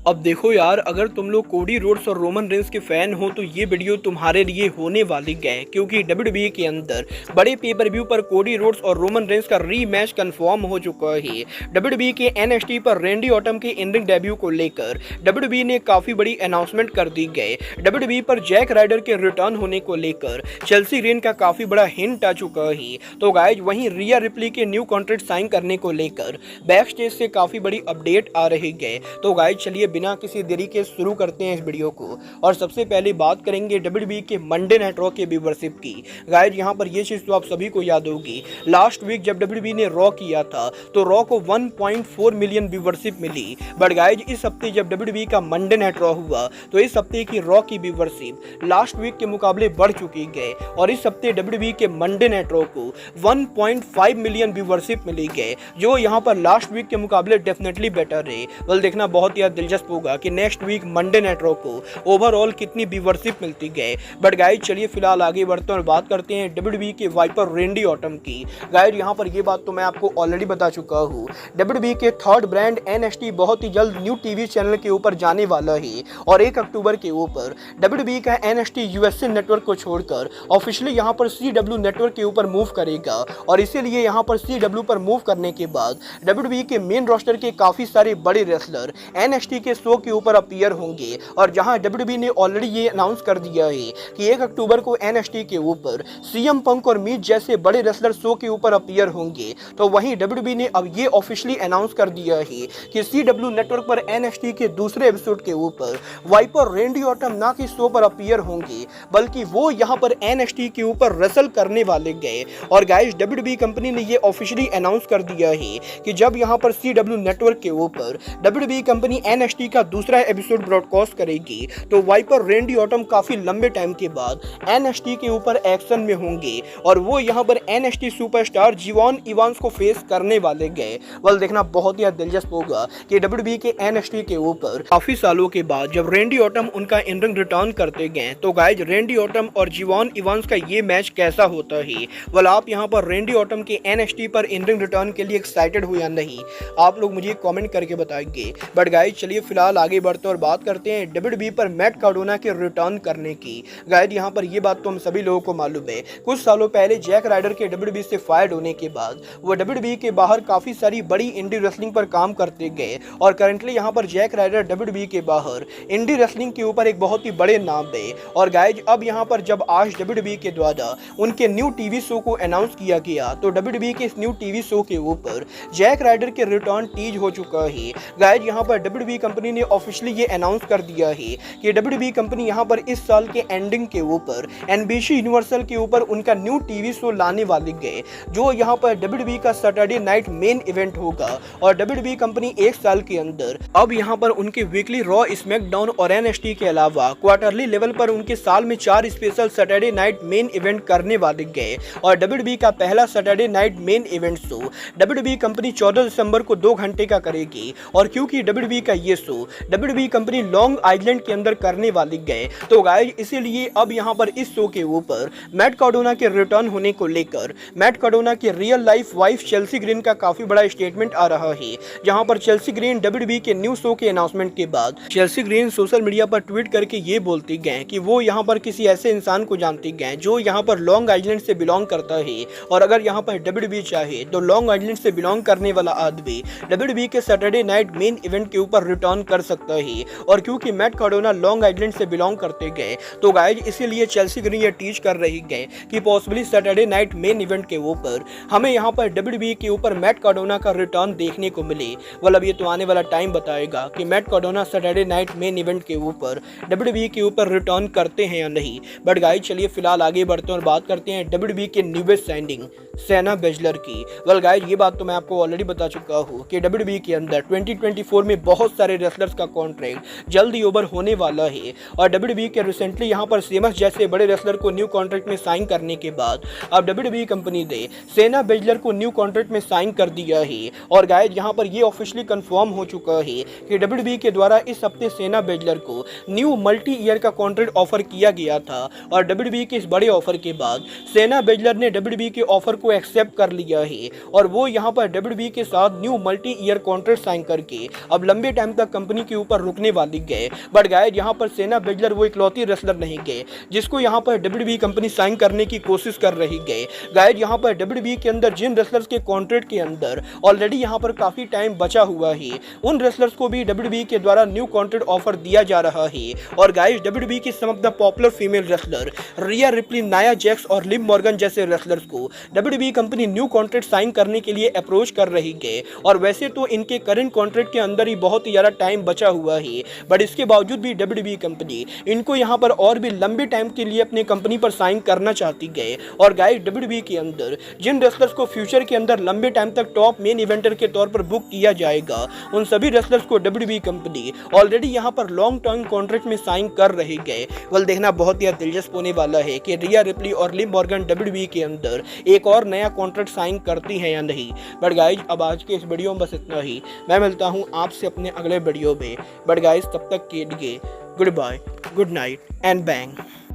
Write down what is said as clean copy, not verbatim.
अब देखो यार, अगर तुम लोग कोडी रोड्स और रोमन रेंस के फैन हो तो ये वीडियो तुम्हारे लिए होने वाली है, क्योंकि डब्ल्यूडब्ल्यूई के अंदर बड़े पेपर व्यू पर कोडी रोड्स और रोमन रेंस का रीमैच कंफर्म हो चुका है। डब्ल्यूडब्ल्यूई के एनएक्सटी पर रैंडी ऑर्टन के इन रिंग डेब्यू को लेकर डब्ल्यूडब्ल्यूई ने काफी बड़ी अनाउंसमेंट कर दी गई। डब्ल्यूडब्ल्यूई पर जैक राइडर के रिटर्न होने को लेकर चेल्सी ग्रीन का काफी बड़ा हिंट आ चुका है। तो गाइज वहीं रिया रिप्ली के न्यू कॉन्ट्रैक्ट साइन करने को लेकर बैक स्टेज से काफी बड़ी अपडेट आ रही है। तो गाइज चलिए बिना किसी देरी के शुरू करते हैं इस वीडियो को। और सबसे पहले बात करेंगे डब्ल्यूडब्ल्यूई के मंडे नाइट रॉ के व्यूअरशिप की। गाइज यहाँ पर ये चीज तो आप सभी को याद होगी, लास्ट वीक जब डब्ल्यूडब्ल्यूई ने रॉ किया था तो रॉ को 1.4 मिलियन व्यूअरशिप मिली। बट गाइज इस हफ्ते जब डब्ल्यूडब्ल्यूई का मंडे नाइट रॉ हुआ तो इस हफ्ते की रॉ की व्यूअरशिप लास्ट वीक के मुकाबले बढ़ चुकी है और इस हफ्ते डब्ल्यूडब्ल्यूई के मंडे नाइट रॉ को 1.5 मिलियन व्यूअरशिप मिली है, जो यहाँ पर लास्ट वीक के मुकाबले डेफिनेटली बेटर है। वेल देखना बहुत ही दिलचस्प होगा कि next week Monday night Raw को ओवरऑल कितनी व्यूअरशिप मिलती है। बट गाइज चलिए फिलहाल आगे बढ़ते हैं और बात करते हैं डब्ल्यूडब्ल्यूई के वाइपर रैंडी ऑर्टन की। गाइज यहाँ पर ये बात तो मैं आपको ऑलरेडी बता चुका हूँ, डब्ल्यूडब्ल्यूई के थर्ड ब्रांड एनएक्सटी बहुत ही जल्द न्यू टीवी चैनल के ऊपर जाने वाला है और 1 अक्टूबर के ऊपर डब्ल्यूडब्ल्यूई का एनएक्सटी यूएसए नेटवर्क को छोड़कर ऑफिशियली यहाँ पर सीडब्ल्यू नेटवर्क के ऊपर मूव करेगा। और इसीलिए यहाँ पर सीडब्ल्यू पर मूव करने के बाद डब्ल्यूडब्ल्यूई के मेन रोस्टर के काफी सारे बड़े रेसलर एनएक्सटी के शो के ऊपर अपीयर होंगे। और जहां डब्ल्यूडब्ल्यूई ने ऑलरेडी ये अनाउंस कर दिया है कि 1 अक्टूबर को एनएक्सटी के ऊपर सीएम पंक और मीट जैसे बड़े रेसलर शो के ऊपर अपीयर होंगे, तो वहीं डब्ल्यूडब्ल्यूई ने अब ये ऑफिशियली अनाउंस कर दिया है कि सीडब्ल्यू नेटवर्क पर एनएक्सटी के दूसरे एपिसोड के ऊपर वाइपर रैंडी ऑर्टन ना कि शो पर अपीयर होंगे, बल्कि वो यहाँ पर एनएक्सटी के ऊपर रेसल करने वाले गए। और गाइस डब्ल्यूडब्ल्यूई कंपनी ने ये ऑफिशियली अनाउंस कर दिया है कि जब यहाँ पर सीडब्ल्यू नेटवर्क के ऊपर डब्ल्यूडब्ल्यूई कंपनी एनएक्सटी का दूसरा एपिसोड ब्रॉडकास्ट करेगी तो वाइपर रैंडी ऑर्टन काफी लंबे टाइम के बाद एनएक्सटी के ऊपर एक्शन में होंगे और वो यहाँ पर एनएक्सटी सुपरस्टार जीवॉन इवांस को फेस करने वाले गए। वेल देखना बहुत ही दिलचस्प होगा कि डब्ल्यूडब्ल्यूई के एनएक्सटी के ऊपर काफी सालों के बाद जब रैंडी ऑर्टन उनका इन रिंग रिटर्न करते गए तो गाइज रैंडी ऑर्टन और जीवॉन इवांस का ये मैच कैसा होता है। वेल आप यहाँ पर रैंडी ऑर्टन के एनएक्सटी पर इन रिंग रिटर्न के लिए एक्साइटेड हो या नहीं, आप लोग मुझे कमेंट करके बताएंगे। बट गाइज चलिए फिलहाल आगे बढ़ते हैं और बात करते हैं डब्ल्यूडब्ल्यूई पर मैट कार्डोना के रिटर्न करने की। गाइज यहाँ पर ये बात तो हम सभी लोगों को मालूम है, कुछ सालों पहले जैक राइडर के डब्ल्यूडब्ल्यूई से फायर्ड होने के बाद वो डब्ल्यूडब्ल्यूई के बाहर काफी सारी बड़ी इंडी रेसलिंग पर काम करते गए और करंटली यहाँ पर जैक राइडर डब्ल्यूडब्ल्यूई के बाहर इंडी रेसलिंग के ऊपर एक बहुत ही बड़े नाम है। और गाइज अब यहाँ पर जब आज डब्ल्यूडब्ल्यूई के द्वारा उनके न्यू टीवी शो को अनाउंस किया गया तो डब्ल्यूडब्ल्यूई के इस न्यू टीवी शो के ऊपर जैक राइडर के रिटर्न टीज हो चुका है। गाइज यहाँ पर डब्ल्यूडब्ल्यूई कंपनी ने ऑफिशियली ये अनाउंस कर दिया है कि डब्ल्यूडब्ल्यूई कंपनी यहाँ पर इस साल के एंडिंग के ऊपर एनबीसी यूनिवर्सल के ऊपर उनका न्यू टीवी शो लाने वाले गए, जो यहाँ पर डब्ल्यूडब्ल्यूई का सैटरडे नाइट मेन इवेंट होगा। और डब्ल्यूडब्ल्यूई कंपनी 1 साल के अंदर अब यहाँ पर उनके वीकली रॉ, स्मैकडाउन और एनएक्सटी के अलावा क्वार्टरली लेवल पर उनके साल में 4 special Saturday night main event करने वाले गए। और डब्ल्यूडब्ल्यूई का पहला Saturday night main event show WWE company 14 दिसंबर को 2 घंटे का करेगी। और क्योंकि डब्ल्यूडब्ल्यूई का ये show WWE company long island के अंदर करने वाली गए तो गाइज इसीलिए अब यहाँ पर इस शो के ऊपर मैट कार्डोना के रिटर्न होने को लेकर मैट कार्डोना की real life wife Chelsea green का काफी बड़ा स्टेटमेंट आ रहा है। जहां पर चेल्सी ग्रीन डब्ल्यूडब्ल्यूई के न्यू शो के अनाउंसमेंट के बाद चेल्सी ग्रीन सोशल मीडिया पर ट्वीट करके ये बोलती गए कि वो यहाँ पर किसी ऐसे इंसान को जानती गए जो यहाँ पर लॉन्ग आइलैंड से बिलोंग करता है और अगर यहाँ पर डब्ल्यूडब्ल्यूई चाहे तो लॉन्ग आइलैंड से बिलोंग करने वाला आदमी डब्ल्यूडब्ल्यूई के सैटरडे नाइट मेन इवेंट के ऊपर रिटर्न कर सकता है। और क्योंकि मैट कार्डोना लॉन्ग आइलैंड से बिलोंग करते गए तो गाइज इसीलिए चेल्सी ग्रीन ये टीच कर रही गए कि possibly Saturday night main event के ऊपर हमें यहाँ पर डब्ल्यूडब्ल्यूई के ऊपर मैट कार्डोना का रिटर्न देखने को मिले। मतलब ये तो आने वाला टाइम बताएगा कि Matt Cardona Saturday night main event के ऊपर डब्ल्यूडब्ल्यूई के ऊपर रिटर्न करते हैं या नहीं। बट गाइज चलिए फिलहाल आगे बढ़ते हैं और बात करते हैं डब्ल्यूडब्ल्यूई के न्यूवेस्ट साइनिंग सेना बेजलर की। वेल गाइज ये बात तो मैं आपको ऑलरेडी बता चुका हूँ कि डब्ल्यूडब्ल्यूई के अंदर 2024 में बहुत सारे रेसलर्स का कॉन्ट्रैक्ट जल्दी ओवर होने वाला है। और डब्ल्यूडब्ल्यूई के रिसेंटली यहाँ पर सेमस जैसे बड़े रेसलर को न्यू कॉन्ट्रैक्ट में साइन करने के बाद अब डब्ल्यूडब्ल्यूई कंपनी ने सेना बेजलर को न्यू कॉन्ट्रैक्ट में साइन कर दिया है। और गाइज यहाँ पर ये ऑफिशियली कंफर्म हो चुका है कि डब्ल्यूडब्ल्यूई के द्वारा इस हफ्ते सेना बेजलर को न्यू मल्टी ईयर का कॉन्ट्रैक्ट ऑफर किया गया था। और डब्ल्यूडब्ल्यूई के इस बड़े ऑफर के बाद सेना बेजलर ने डब्ल्यूडब्ल्यूई के ऑफर को एक्सेप्ट कर लिया है और वो यहाँ पर डब्ल्यूडब्ल्यूई के साथ new multi year contract sign करके अब लंबे टाइम तक कंपनी के ऊपर रुकने वाली गए। बट गाइस यहाँ पर सेना बेजलर वो इकलौती रेसलर नहीं गए जिसको यहाँ पर WWE कंपनी साइन करने की कोशिश कर रही गए। गाइस यहाँ पर WWE के अंदर जिन रेसलर्स के कॉन्ट्रैक्ट के अंदर ऑलरेडी यहाँ पर काफी टाइम बचा हुआ है, उन रेसलर्स को भी WWE के द्वारा न्यू कॉन्ट्रैक्ट ऑफर दिया जा रहा है। और गाइस WWE की some of the popular female wrestler Rhea Ripley, Nia Jax और लिव मॉर्गन जैसे रेसलर्स को WWE company new contract sign करने के लिए अप्रोच कर रही है। और वैसे तो इनके करंट कॉन्ट्रैक्ट के अंदर ही बहुत ही ज़्यादा टाइम बचा हुआ है, बट इसके बावजूद भी WWE कंपनी इनको यहाँ पर और भी लंबे टाइम के लिए अपनी कंपनी पर साइन करना चाहती है। और गाइस WWE के अंदर जिन रेसलर्स को फ्यूचर के अंदर लंबे टाइम तक टॉप मेन इवेंटर के तौर पर बुक किया जाएगा, उन सभी रेसलर्स को WWE कंपनी ऑलरेडी यहाँ पर लॉन्ग टर्म कॉन्ट्रैक्ट में साइन कर रही है। वेल देखना बहुत ही दिलचस्प होने वाला है कि रिया रिप्ली और लिव मॉर्गन WWE के अंदर एक और नया कॉन्ट्रैक्ट साइन करती हैं या नहीं। बट गाइस अब आज के इस वीडियो में बस इतना ही। मैं मिलता हूँ आपसे अपने अगले वीडियो में। बट गाइस तब तक के लिए goodbye, good night and bang.